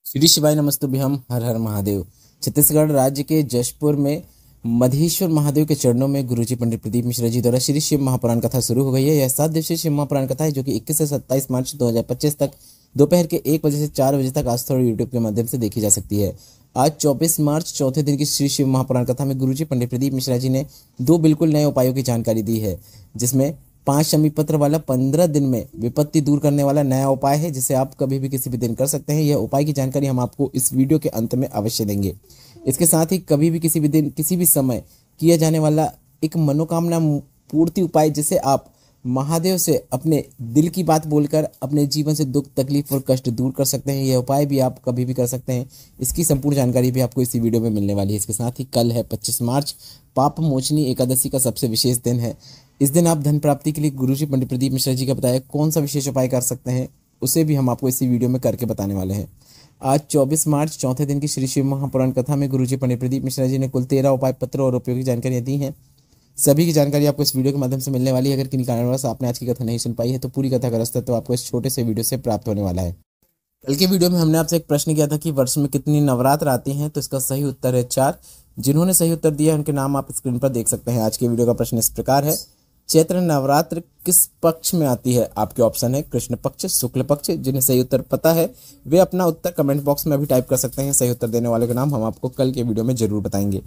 श्री शिवाय नमस्तुभ्यम। हर हर महादेव। छत्तीसगढ़ राज्य के जशपुर में मधेश्वर महादेव के चरणों में गुरुजी पंडित प्रदीप मिश्रा जी द्वारा श्री शिव महापुराण कथा शुरू हो गई है। यह 7 दिवसीय शिव महापुराण कथा है जो कि 21 से 27 मार्च 2025 तक दोपहर के 1 बजे से 4 बजे तक आस्था और यूट्यूब के माध्यम से देखी जा सकती है। आज 24 मार्च चौथे दिन की श्री शिव महापुराण कथा में गुरुजी पंडित प्रदीप मिश्रा जी ने 2 बिल्कुल नए उपायों की जानकारी दी है, जिसमें 5 शमी पत्र वाला 15 दिन में विपत्ति दूर करने वाला नया उपाय है, जिसे आप कभी भी किसी भी दिन कर सकते हैं। यह उपाय की जानकारी हम आपको इस वीडियो के अंत में अवश्य देंगे। इसके साथ ही कभी भी किसी भी दिन किसी भी समय किया जाने वाला एक मनोकामना पूर्ति उपाय, जिसे आप महादेव से अपने दिल की बात बोलकर अपने जीवन से दुख तकलीफ और कष्ट दूर कर सकते हैं। यह उपाय भी आप कभी भी कर सकते हैं। इसकी संपूर्ण जानकारी भी आपको इसी वीडियो में मिलने वाली है। इसके साथ ही कल है 25 मार्च, पाप मोचनी एकादशी का सबसे विशेष दिन है। इस दिन आप धन प्राप्ति के लिए गुरुजी पंडित प्रदीप मिश्रा जी का बताया कौन सा विशेष उपाय कर सकते हैं, उसे भी हम आपको इसी वीडियो में करके बताने वाले हैं। आज 24 मार्च चौथे दिन की श्री शिव महापुराण कथा में गुरुजी पंडित प्रदीप मिश्रा जी ने कुल 13 उपाय पत्र और उपयोगी जानकारियां दी हैं। सभी की जानकारी आपको इस वीडियो के माध्यम से मिलने वाली है। अगर किन्हीं कारणवश आपने आज की कथा नहीं सुन पाई है तो पूरी कथा का रास्ता तो आपको इस छोटे से वीडियो से प्राप्त होने वाला है। कल के वीडियो में हमने आपसे एक प्रश्न किया था कि वर्ष में कितनी नवरात्र आती हैं, तो इसका सही उत्तर है 4। जिन्होंने सही उत्तर दिया उनके नाम आप स्क्रीन पर देख सकते हैं। आज के वीडियो का प्रश्न इस प्रकार है, चैत्र नवरात्र किस पक्ष में आती है? आपके ऑप्शन है कृष्ण पक्ष, शुक्ल पक्ष। जिन्हें सही उत्तर पता है वे अपना उत्तर कमेंट बॉक्स में अभी टाइप कर सकते हैं। सही उत्तर देने वाले का नाम हम आपको कल के वीडियो में जरूर बताएंगे।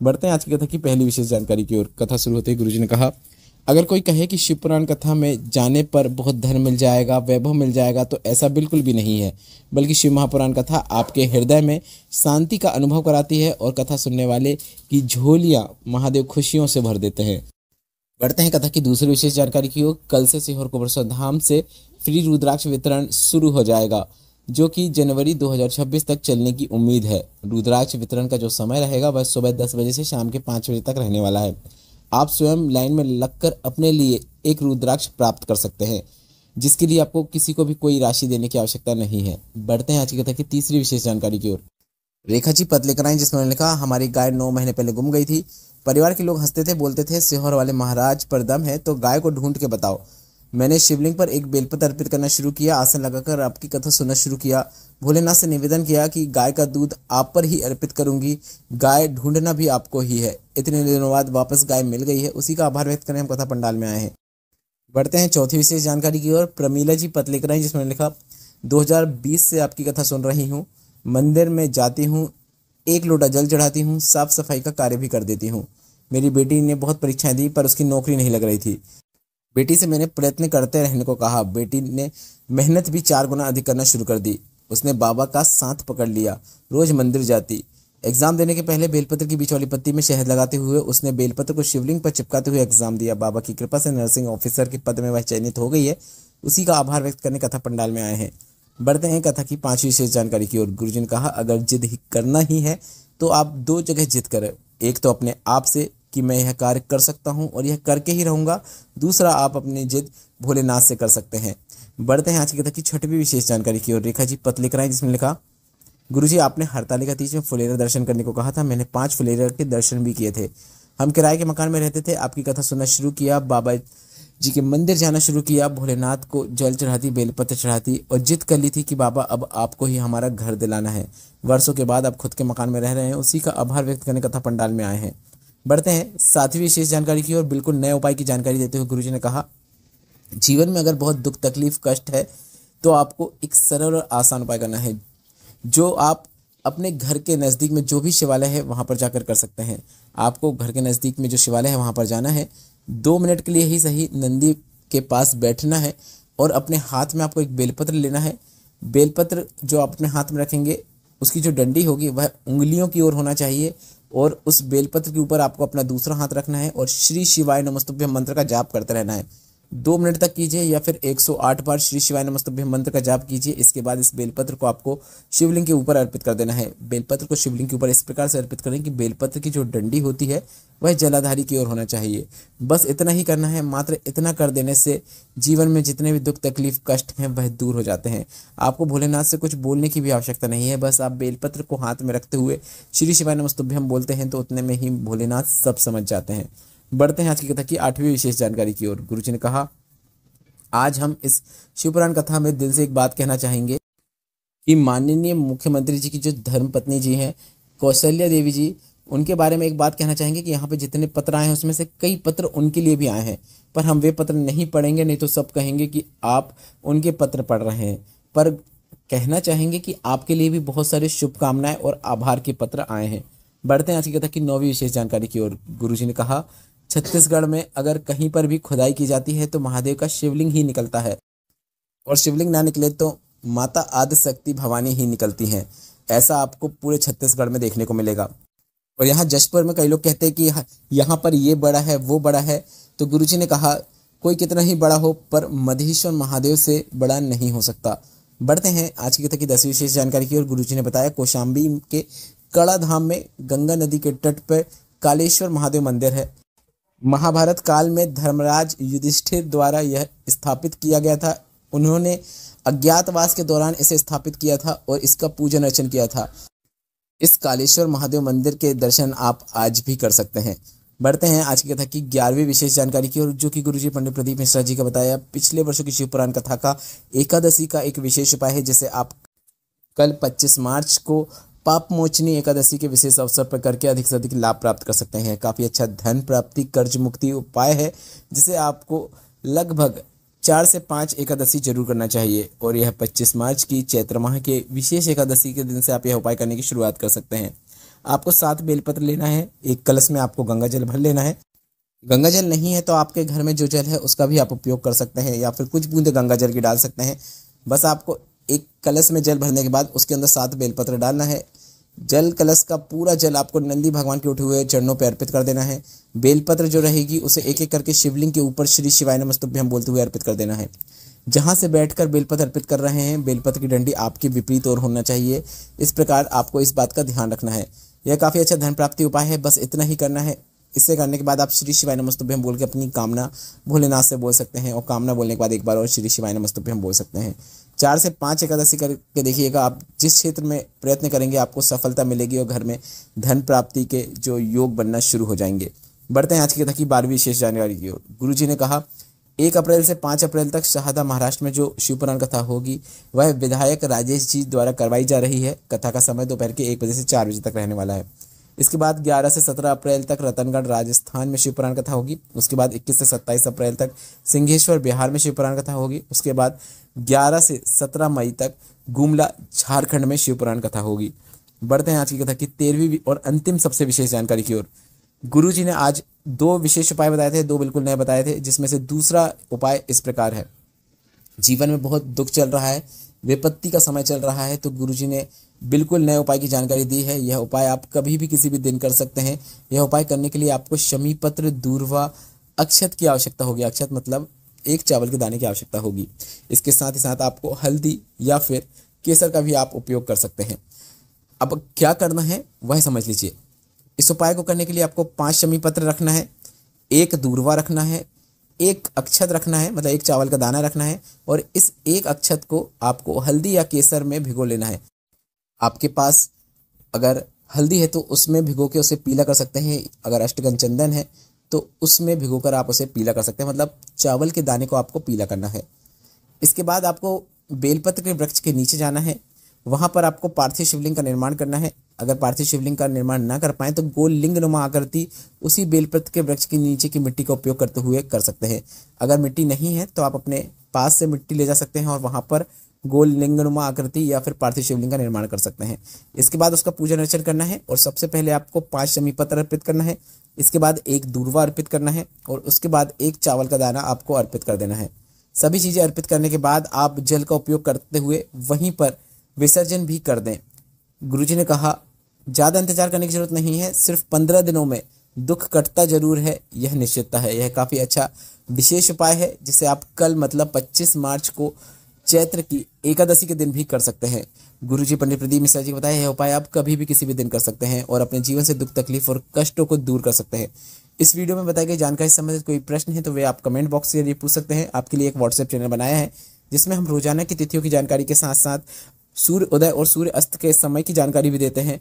बढ़ते हैं आज की कथा की पहली विशेष जानकारी की ओर। कथा शुरू होते ही गुरुजी ने कहा, अगर कोई कहे कि शिव पुराण कथा में जाने पर बहुत धन मिल जाएगा, वैभव मिल जाएगा, तो ऐसा बिल्कुल भी नहीं है, बल्कि शिव महापुराण कथा आपके हृदय में शांति का अनुभव कराती है और कथा सुनने वाले की झोलियां महादेव खुशियों से भर देते हैं। बढ़ते हैं कथा की दूसरी विशेष जानकारी की ओर। कल से सीहोर कुबेरश्वर धाम से फ्री रुद्राक्ष वितरण शुरू हो जाएगा, जो कि जनवरी 2026 तक चलने की उम्मीद है। रुद्राक्ष वितरण का जो समय रहेगा वह सुबह 10 बजे से शाम के 5 बजे तक रहने वाला है। आप स्वयं लाइन में लगकर अपने लिए एक रुद्राक्ष प्राप्त कर सकते हैं, जिसके लिए आपको किसी को भी कोई राशि देने की आवश्यकता नहीं है। बढ़ते हैं आज की कथा की तीसरी विशेष जानकारी की ओर। रेखा जी पत्र लेकर आई, जिसमें उन्होंने लिखा, हमारी गाय 9 महीने पहले गुम गई थी। परिवार के लोग हंसते थे, बोलते थे सीहोर वाले महाराज पर दम है तो गाय को ढूंढ के बताओ। मैंने शिवलिंग पर एक बेलपत्र अर्पित करना शुरू किया, आसन लगाकर आपकी कथा सुनना शुरू किया। भोलेनाथ से निवेदन किया कि गाय का दूध आप पर ही अर्पित करूंगी, गाय ढूंढना भी आपको ही है। इतने दिनों बाद वापस गाय मिल गई है, उसी का आभार व्यक्त करने हम कथा पंडाल में आए हैं। बढ़ते हैं चौथी विशेष जानकारी की ओर। प्रमीला जी पत्र लेकर आई, जिसमें लिखा, 2020 से आपकी कथा सुन रही हूँ। मंदिर में जाती हूँ, 1 लोटा जल चढ़ाती हूँ, साफ सफाई का कार्य भी कर देती हूँ। मेरी बेटी ने बहुत परीक्षाएं दी पर उसकी नौकरी नहीं लग रही थी। बेटी से मैंने प्रयत्न करते रहने को कहा। बेटी ने मेहनत भी 4 गुना अधिक करना शुरू कर दी। उसने बाबा का साथ पकड़ लिया, रोज मंदिर जाती। एग्जाम देने के पहले बेलपत्र की बीच वाली पत्ती में शहद लगाते हुए उसने बेलपत्र को शिवलिंग पर चिपकाते हुए एग्जाम दिया। बाबा की कृपा से नर्सिंग ऑफिसर के पद में वह चयनित हो गई है, उसी का आभार व्यक्त करने कथा पंडाल में आए हैं। बढ़ते हैं कथा की 5वीं विशेष जानकारी की ओर। गुरुजी ने कहा, अगर जिद ही करना ही है तो आप 2 जगह जिद करें। एक तो अपने आप से कि मैं यह कार्य कर सकता हूं और यह करके ही रहूंगा। दूसरा, आप अपनी जिद भोलेनाथ से कर सकते हैं। बढ़ते हैं आज की कथा की 6वीं विशेष जानकारी की ओर। रेखा जी पत्र लेकर आई, जिसमें लिखा, गुरुजी आपने हरतालिका तीज में फुलेरा दर्शन करने को कहा था। मैंने 5 फुलेरा के दर्शन भी किए थे। हम किराए के मकान में रहते थे। आपकी कथा सुनना शुरू किया, बाबा जी के मंदिर जाना शुरू किया, भोलेनाथ को जल चढ़ाती, बेलपत्र चढ़ाती और जिद कर ली थी कि बाबा अब आपको ही हमारा घर दिलाना है। वर्षों के बाद आप खुद के मकान में रह रहे हैं, उसी का आभार व्यक्त करने कथा पंडाल में आए हैं। बढ़ते हैं 7वीं विशेष जानकारी की ओर। बिल्कुल नए उपाय की जानकारी देते हुए गुरुजी ने कहा, जीवन में अगर बहुत दुख तकलीफ कष्ट है तो आपको एक सरल और आसान उपाय करना है, जो आप अपने घर के नज़दीक में जो भी शिवालय है वहाँ पर जाकर कर सकते हैं। आपको घर के नज़दीक में जो शिवालय है वहाँ पर जाना है, 2 मिनट के लिए ही सही नंदी के पास बैठना है और अपने हाथ में आपको एक बेलपत्र लेना है। बेलपत्र जो आप अपने हाथ में रखेंगे उसकी जो डंडी होगी वह उंगलियों की ओर होना चाहिए और उस बेलपत्र के ऊपर आपको अपना दूसरा हाथ रखना है और श्री शिवाय नमस्तुभ्यम मंत्र का जाप करते रहना है। 2 मिनट तक कीजिए या फिर 108 बार श्री शिवाय नमस्तुभ्यम मंत्र का जाप कीजिए। इसके बाद इस बेलपत्र को आपको शिवलिंग के ऊपर अर्पित कर देना है। बेलपत्र को शिवलिंग के ऊपर इस प्रकार से अर्पित करें कि बेलपत्र की जो डंडी होती है वह जलाधारी की ओर होना चाहिए। बस इतना ही करना है। मात्र इतना कर देने से जीवन में जितने भी दुख तकलीफ कष्ट हैं वह दूर हो जाते हैं। आपको भोलेनाथ से कुछ बोलने की भी आवश्यकता नहीं है, बस आप बेलपत्र को हाथ में रखते हुए श्री शिवाय नमस्तुभ्यम बोलते हैं तो उतने में ही भोलेनाथ सब समझ जाते हैं। बढ़ते हैं आज की कथा की 8वीं विशेष जानकारी की ओर। गुरुजी ने कहा, आज हम इस शिवपुराण कथा में दिल से एक बात कहना चाहेंगे कि माननीय मुख्यमंत्री जी की जो धर्मपत्नी जी हैं कौशल्या देवी जी, उनके बारे में एक बात कहना चाहेंगे कि यहाँ पे जितने पत्र आए हैं उसमें से कई पत्र उनके लिए भी आए हैं, पर हम वे पत्र नहीं पढ़ेंगे, नहीं तो सब कहेंगे कि आप उनके पत्र पढ़ रहे हैं। पर कहना चाहेंगे कि आपके लिए भी बहुत सारी शुभकामनाएं और आभार के पत्र आए हैं। बढ़ते हैं आज की कथा की 9वीं विशेष जानकारी की ओर। गुरुजी ने कहा, छत्तीसगढ़ में अगर कहीं पर भी खुदाई की जाती है तो महादेव का शिवलिंग ही निकलता है, और शिवलिंग ना निकले तो माता आदि शक्ति भवानी ही निकलती हैं। ऐसा आपको पूरे छत्तीसगढ़ में देखने को मिलेगा। और यहाँ जशपुर में कई लोग कहते हैं कि यहाँ पर ये बड़ा है वो बड़ा है, तो गुरुजी ने कहा कोई कितना ही बड़ा हो पर मधेश्वर महादेव से बड़ा नहीं हो सकता। बढ़ते हैं आज की कथा की 10वीं विशेष जानकारी की ओर। गुरुजी ने बताया, कौशाम्बी के कड़ा धाम में गंगा नदी के तट पर कालेश्वर महादेव मंदिर है। महाभारत काल में धर्मराज युधिष्ठिर द्वारा यह स्थापित किया गया था। उन्होंने अज्ञातवास के दौरान इसे स्थापित किया था और इसका पूजन अर्चन किया था। इस कालेश्वर महादेव मंदिर के दर्शन आप आज भी कर सकते हैं। बढ़ते हैं आज की कथा की 11वीं विशेष जानकारी की ओर, जो कि गुरुजी पंडित प्रदीप मिश्रा जी का बताया पिछले वर्षों की शिव पुराण कथा का एकादशी का एक विशेष उपाय है, जिसे आप कल 25 मार्च को पाप मोचनी एकादशी के विशेष अवसर पर करके अधिक से अधिक लाभ प्राप्त कर सकते हैं। काफी अच्छा धन प्राप्ति कर्ज मुक्ति उपाय है, जिसे आपको लगभग 4 से 5 एकादशी जरूर करना चाहिए। और यह 25 मार्च की चैत्र माह के विशेष एकादशी के दिन से आप यह उपाय करने की शुरुआत कर सकते हैं। आपको 7 बेलपत्र लेना है, एक कलश में आपको गंगा जल भर लेना है। गंगा जल नहीं है तो आपके घर में जो जल है उसका भी आप उपयोग कर सकते हैं, या फिर कुछ बूंदे गंगा जल की डाल सकते हैं। बस आपको एक कलश में जल भरने के बाद उसके अंदर 7 बेलपत्र डालना है। जल कलश का पूरा जल आपको नंदी भगवान के उठे हुए चरणों पर अर्पित कर देना है। बेलपत्र जो रहेगी उसे एक एक करके शिवलिंग के ऊपर श्री शिवाय नमस्तुभ्यम बोलते हुए अर्पित कर देना है। जहां से बैठकर बेलपत्र अर्पित कर रहे हैं, बेलपत्र की डंडी आपके विपरीत ओर होना चाहिए। इस प्रकार आपको इस बात का ध्यान रखना है। यह काफी अच्छा धन प्राप्ति उपाय है, बस इतना ही करना है। इसे करने के बाद आप श्री शिवाय नमस्तुभ्यम बोल के अपनी कामना भोलेनाथ से बोल सकते हैं, और कामना बोलने के बाद एक बार और श्री शिवाय नमस्तुभ्यम बोल सकते हैं। 4 से 5 एकादशी करके देखिएगा, आप जिस क्षेत्र में प्रयत्न करेंगे आपको सफलता मिलेगी और घर में धन प्राप्ति के जो योग बनना शुरू हो जाएंगे। बढ़ते हैं आज की कथा की 12वीं विशेष जानकारी की ओर। गुरुजी ने कहा, 1 अप्रैल से 5 अप्रैल तक शहादा महाराष्ट्र में जो शिवपुराण कथा होगी वह विधायक राजेश जी द्वारा करवाई जा रही है। कथा का समय दोपहर के 1 बजे से 4 बजे तक रहने वाला है। इसके बाद 11 से 17 अप्रैल तक रतनगढ़ राजस्थान में शिवपुराण कथा होगी। उसके बाद 21 से 27 अप्रैल तक सिंहेश्वर बिहार में शिवपुराण कथा होगी। उसके बाद 11 से 17 मई तक गुमला झारखंड में शिवपुराण कथा होगी। बढ़ते हैं आज की कथा की 13वीं और अंतिम सबसे विशेष जानकारी की ओर। गुरुजी ने आज 2 विशेष उपाय बताए थे, 2 बिल्कुल नए बताए थे, जिसमें से दूसरा उपाय इस प्रकार है। जीवन में बहुत दुख चल रहा है, विपत्ति का समय चल रहा है, तो गुरुजी ने बिल्कुल नए उपाय की जानकारी दी है। यह उपाय आप कभी भी किसी भी दिन कर सकते हैं। यह उपाय करने के लिए आपको शमी पत्र, दूर्वा, अक्षत की आवश्यकता होगी। अक्षत मतलब 1 चावल के दाने की आवश्यकता होगी। इसके साथ ही साथ आपको हल्दी या फिर केसर का भी आप उपयोग कर सकते हैं। अब क्या करना है वह समझ लीजिए। इस उपाय को करने के लिए आपको 5 शमी पत्र रखना है, 1 दूर्वा रखना है, 1 अक्षत रखना है, मतलब 1 चावल का दाना रखना है, और इस 1 अक्षत को आपको हल्दी या केसर में भिगो लेना है। आपके पास अगर हल्दी है तो उसमें भिगो के उसे पीला कर सकते हैं। अगर अष्टगंध चंदन है तो उसमें भिगोकर आप उसे पीला कर सकते हैं, मतलब चावल के दाने को आपको पीला करना है। इसके बाद आपको बेलपत्र के वृक्ष के नीचे जाना है। वहां पर आपको पार्थिव शिवलिंग का निर्माण करना है। अगर पार्थिव शिवलिंग का निर्माण ना कर पाए तो गोल लिंग नुमा आकृति उसी बेलपत्र के वृक्ष के नीचे की मिट्टी का उपयोग करते हुए कर सकते हैं। अगर मिट्टी नहीं है तो आप अपने पास से मिट्टी ले जा सकते हैं और वहां पर गोल लिंगनुमा आकृति या फिर पार्थिव शिवलिंग का निर्माण कर सकते हैं। इसके बाद उसका पूजन अर्चन करना है, और सबसे पहले आपको 5 शमी पत्र अर्पित करना है। इसके बाद 1 दूर्वा अर्पित करना है, और उसके बाद 1 चावल का दाना आपको अर्पित कर देना है। सभी चीजें अर्पित करने के बाद आप जल का उपयोग करते हुए वहीं पर विसर्जन भी कर दें। गुरुजी ने कहा, ज्यादा इंतजार करने की जरूरत नहीं है, सिर्फ 15 दिनों में दुख कटता जरूर है, यह निश्चितता है। यह काफी अच्छा विशेष उपाय है, जिसे आप कल मतलब 25 मार्च को चैत्र की एकादशी के दिन भी कर सकते हैं। गुरुजी पंडित प्रदीप मिश्रा जी बताया, यह उपाय आप कभी भी किसी भी दिन कर सकते हैं और अपने जीवन से दुख तकलीफ और कष्टों को दूर कर सकते हैं। इस वीडियो में बताई गई जानकारी से संबंधित कोई प्रश्न है तो वे आप कमेंट बॉक्स के जरिए पूछ सकते हैं। आपके लिए एक व्हाट्सएप चैनल बनाया है जिसमें हम रोजाना की तिथियों की जानकारी के साथ साथ सूर्य उदय और सूर्य अस्त के समय की जानकारी भी देते हैं,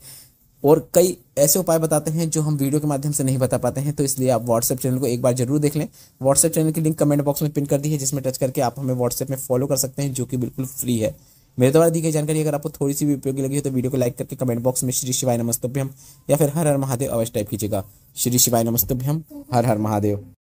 और कई ऐसे उपाय बताते हैं जो हम वीडियो के माध्यम से नहीं बता पाते हैं। तो इसलिए आप व्हाट्सएप चैनल को एक बार जरूर देख लें। व्हाट्सएप चैनल की लिंक कमेंट बॉक्स में पिन कर दी है, जिसमें टच करके आप हमें व्हाट्सएप में फॉलो कर सकते हैं, जो कि बिल्कुल फ्री है। मेरे द्वारा दी गई जानकारी अगर आपको थोड़ी सी भी उपयोगी लगी हो तो वीडियो को लाइक करके कमेंट बॉक्स में श्री शिवाय नमस्तुभ्यम या फिर हर हर महादेव अवश्य टाइप कीजिएगा। श्री शिवाय नमस्तुभ्यम, हर हर महादेव।